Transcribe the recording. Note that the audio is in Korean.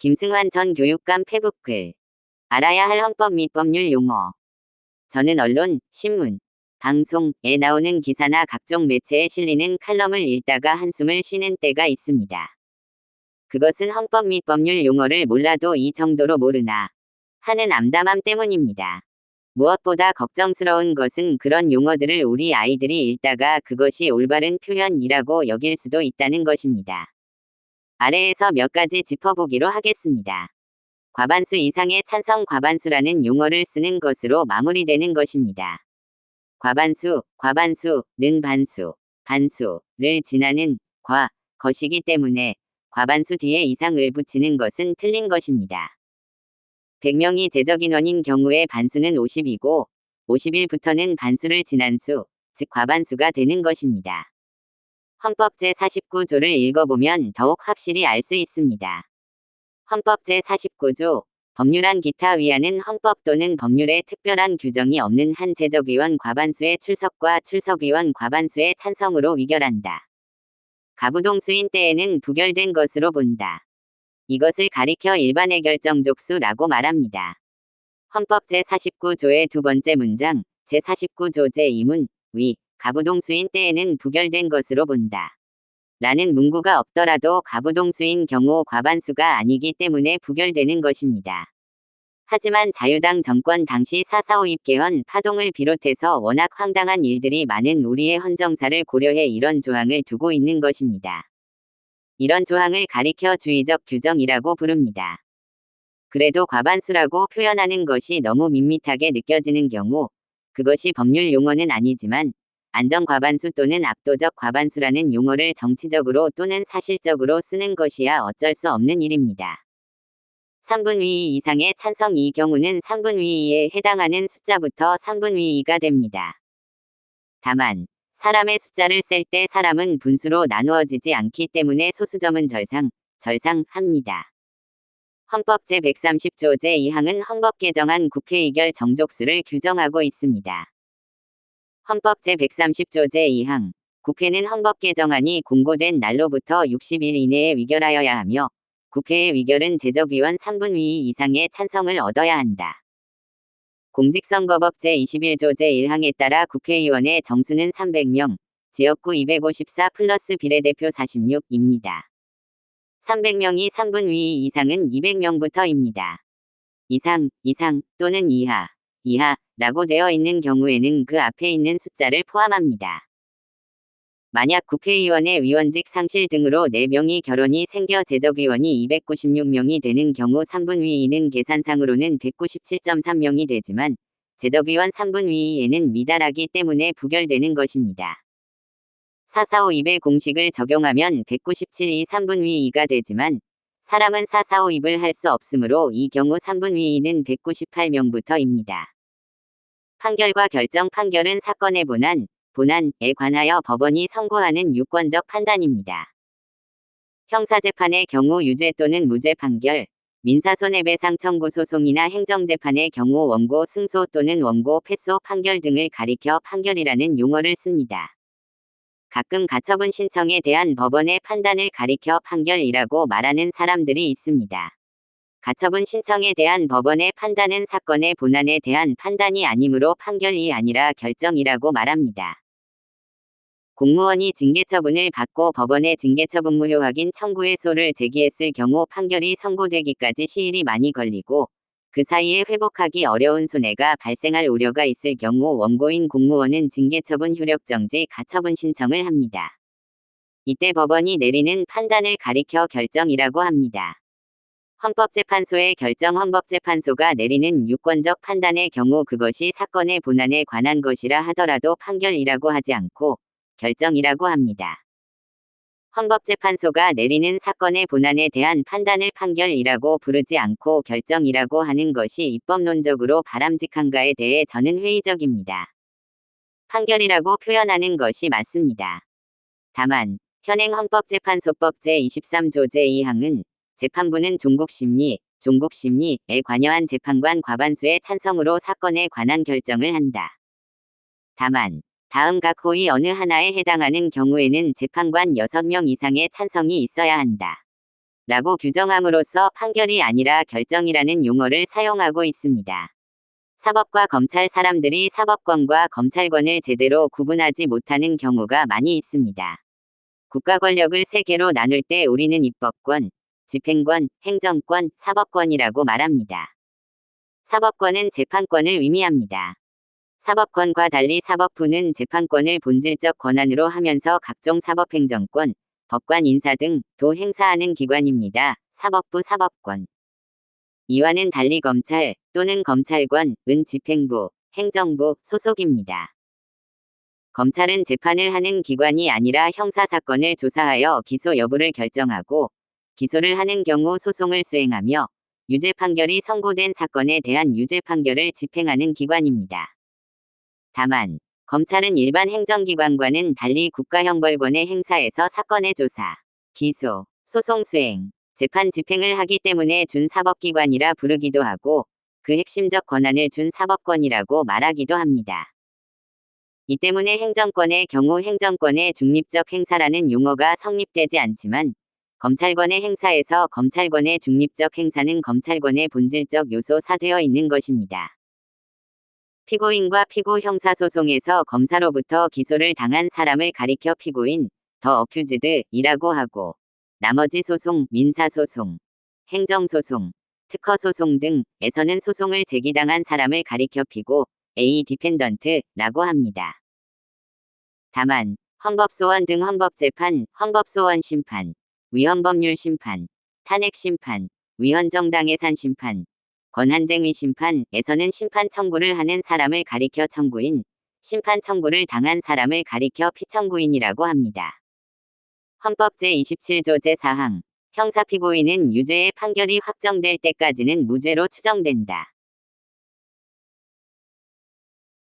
김승환 전 교육감 페북글. 알아야 할 헌법 및 법률 용어. 저는 언론, 신문, 방송에 나오는 기사나 각종 매체에 실리는 칼럼을 읽다가 한숨을 쉬는 때가 있습니다. 그것은 헌법 및 법률 용어를 몰라도 이 정도로 모르나 하는 암담함 때문입니다. 무엇보다 걱정스러운 것은 그런 용어들을 우리 아이들이 읽다가 그것이 올바른 표현이라고 여길 수도 있다는 것입니다. 아래에서 몇 가지 짚어보기로 하겠습니다. 과반수 이상의 찬성 과반수라는 용어를 쓰는 것으로 마무리되는 것입니다. 과반수는 반수, 반수를 지나는 것이기 때문에 과반수 뒤에 이상을 붙이는 것은 틀린 것입니다. 100명이 재적인원인 경우에 반수는 50이고 50일부터는 반수를 지난 수, 즉 과반수가 되는 것입니다. 헌법 제49조를 읽어보면 더욱 확실히 알 수 있습니다. 헌법 제49조, 법률안 기타 위안은 헌법 또는 법률에 특별한 규정이 없는 한 재적의원 과반수의 출석과 출석의원 과반수의 찬성으로 위결한다. 가부동수인 때에는 부결된 것으로 본다. 이것을 가리켜 일반의 결정족수라고 말합니다. 헌법 제49조의 두 번째 문장, 제49조 제2문, 가부동수인 때에는 부결된 것으로 본다. 라는 문구가 없더라도 가부동수인 경우 과반수가 아니기 때문에 부결되는 것입니다. 하지만 자유당 정권 당시 4.4.5 입개헌 파동을 비롯해서 워낙 황당한 일들이 많은 우리의 헌정사를 고려해 이런 조항을 두고 있는 것입니다. 이런 조항을 가리켜 주의적 규정이라고 부릅니다. 그래도 과반수라고 표현하는 것이 너무 밋밋하게 느껴지는 경우, 그것이 법률 용어는 아니지만 안정과반수 또는 압도적 과반수라는 용어를 정치적으로 또는 사실적으로 쓰는 것이야 어쩔 수 없는 일입니다. 3분의 2 이상의 찬성 이 경우는 3분의 2에 해당하는 숫자부터 3분의 2가 됩니다. 다만 사람의 숫자를 셀 때 사람은 분수로 나누어지지 않기 때문에 소수점은 절상합니다. 헌법 제130조 제2항은 헌법 개정안 국회의결 정족수를 규정하고 있습니다. 헌법 제130조 제2항, 국회는 헌법 개정안이 공고된 날로부터 60일 이내에 위결하여야 하며 국회의 위결은 재적의원 3분의 2 이상의 찬성을 얻어야 한다. 공직선거법 제21조 제1항에 따라 국회의원의 정수는 300명, 지역구 254 플러스 비례대표 46입니다. 300명이 3분의 2 이상은 200명부터입니다. 이상 또는 이하라고 되어 있는 경우에는 그 앞에 있는 숫자를 포함합니다. 만약 국회의원의 위원직 상실 등으로 4명이 결혼이 생겨 재적의원이 296명이 되는 경우 3분의 2는 계산상으로는 197.3명이 되지만 재적의원 3분의 2에는 미달하기 때문에 부결되는 것입니다. 4.4.5입의 공식을 적용하면 197이 3분의 2가 되지만 사람은 4.4.5입을 할 수 없으므로 이 경우 3분의 2는 198명부터입니다. 판결과 결정 판결은 사건의 본안에 관하여 법원이 선고하는 유권적 판단입니다. 형사재판의 경우 유죄 또는 무죄 판결, 민사손해배상 청구 소송이나 행정재판의 경우 원고 승소 또는 원고 패소 판결 등을 가리켜 판결이라는 용어를 씁니다. 가끔 가처분 신청에 대한 법원의 판단을 가리켜 판결이라고 말하는 사람들이 있습니다. 가처분 신청에 대한 법원의 판단은 사건의 본안에 대한 판단이 아니므로 판결이 아니라 결정이라고 말합니다. 공무원이 징계처분을 받고 법원에 징계처분 무효 확인 청구해소를 제기했을 경우 판결이 선고되기까지 시일이 많이 걸리고 그 사이에 회복하기 어려운 손해가 발생할 우려가 있을 경우 원고인 공무원은 징계처분 효력정지 가처분 신청을 합니다. 이때 법원이 내리는 판단을 가리켜 결정이라고 합니다. 헌법재판소의 결정 헌법재판소가 내리는 유권적 판단의 경우 그것이 사건의 본안에 관한 것이라 하더라도 판결이라고 하지 않고 결정이라고 합니다. 헌법재판소가 내리는 사건의 본안에 대한 판단을 판결이라고 부르지 않고 결정이라고 하는 것이 입법론적으로 바람직한가에 대해 저는 회의적입니다. 판결이라고 표현하는 것이 맞습니다. 다만 현행 헌법재판소법 제23조 제2항은 재판부는 종국심리에 관여한 재판관 과반수의 찬성으로 사건에 관한 결정을 한다. 다만 다음 각 호의 어느 하나에 해당하는 경우에는 재판관 6명 이상의 찬성이 있어야 한다. 라고 규정함으로써 판결이 아니라 결정이라는 용어를 사용하고 있습니다. 사법과 검찰 사람들이 사법권과 검찰권을 제대로 구분하지 못하는 경우가 많이 있습니다. 국가 권력을 세 개로 나눌 때 우리는 입법권, 집행권, 행정권, 사법권이라고 말합니다. 사법권은 재판권을 의미합니다. 사법권과 달리 사법부는 재판권을 본질적 권한으로 하면서 각종 사법행정권, 법관 인사 등 도 행사하는 기관입니다. 사법부 사법권. 이와는 달리 검찰 또는 검찰권, 은 집행부, 행정부 소속입니다. 검찰은 재판을 하는 기관이 아니라 형사사건을 조사하여 기소 여부를 결정하고 기소를 하는 경우 소송을 수행하며 유죄 판결이 선고된 사건에 대한 유죄 판결을 집행하는 기관입니다. 다만 검찰은 일반 행정기관과는 달리 국가형벌권의 행사에서 사건의 조사, 기소, 소송 수행, 재판 집행을 하기 때문에 준사법기관이라 부르기도 하고 그 핵심적 권한을 준사법권이라고 말하기도 합니다. 이 때문에 행정권의 경우 행정권의 중립적 행사라는 용어가 성립되지 않지만 검찰권의 행사에서 검찰권의 중립적 행사는 검찰권의 본질적 요소사되어 있는 것입니다. 피고인과 피고 형사소송에서 검사로부터 기소를 당한 사람을 가리켜 피고인, 더 어큐즈드이라고 하고 나머지 소송, 민사소송, 행정소송, 특허소송 등에서는 소송을 제기당한 사람을 가리켜 피고, A 디펜던트라고 합니다. 다만 헌법소원 등 헌법재판, 헌법소원 심판, 위헌법률 심판, 탄핵심판, 위헌정당해산 심판, 권한쟁의 심판에서는 심판 청구를 하는 사람을 가리켜 청구인, 심판 청구를 당한 사람을 가리켜 피청구인이라고 합니다. 헌법 제27조 제4항 형사피고인은 유죄의 판결이 확정될 때까지는 무죄로 추정된다.